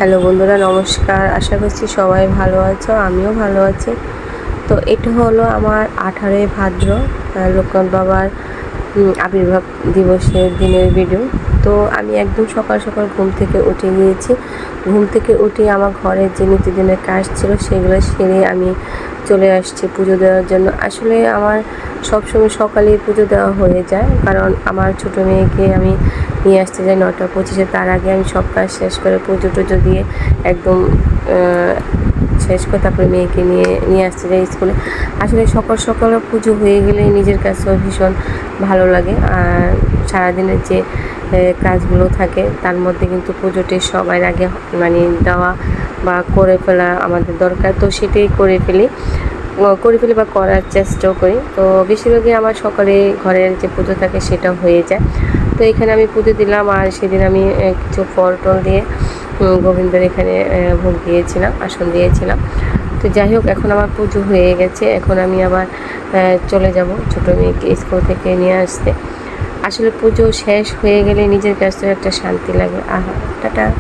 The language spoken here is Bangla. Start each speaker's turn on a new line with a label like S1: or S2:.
S1: হ্যালো বন্ধুরা, নমস্কার। আশা করছি সবাই ভালো আছো, আমিও ভালো আছি। তো এটা হলো আমার 18ই ভাদ্র লোকনাথ বাবার আবির্ভাব দিবসের দিনের ভিডিও। তো আমি একদম সকাল সকাল ঘুম থেকে উঠে গিয়েছি। ঘুম থেকে উঠে আমার ঘরের যে নিত্যদিনের কাজ ছিল সেগুলো সেরে আমি চলে আসছি পুজো দেওয়ার জন্য। আসলে আমার সবসময় সকালেই পুজো দেওয়া হয়ে যায়, কারণ আমার ছোটো মেয়েকে আমি নিয়ে আসতে যাই 9:25। তার আগে আমি সব কাজ শেষ করে পুজো টুজো দিয়ে একদম শেষ করে তারপরে মেয়েকে নিয়ে আসতে যাই স্কুলে। আসলে সকাল সকাল পুজো হয়ে গেলে নিজের কাছেও ভীষণ ভালো লাগে। আর সারাদিনের যে কাজগুলো থাকে তার মধ্যে কিন্তু পুজোটি সবার আগে মানে দেওয়া বা করে ফেলা আমাদের দরকার। তো সেটাই করে ফেলি বা করার চেষ্টাও করি। তো বেশিরভাগই আমার সকালে ঘরের যে পুজো থাকে সেটা হয়ে যায়। তো এখানে আমি পুজো দিলাম, আর সেদিন আমি কিছু ফল টল দিয়ে গোবিন্দর এখানে ভোগ দিয়েছিলাম, আসন দিয়েছিলাম। তো যাই হোক, এখন আমার পুজো হয়ে গেছে। এখন আমি আবার চলে যাব ছোটো মেয়েকে স্কুল থেকে নিয়ে আসতে। আসলে পুজো শেষ হয়ে গেলে নিজের কাছে একটা শান্তি লাগে। আহা, টাটা।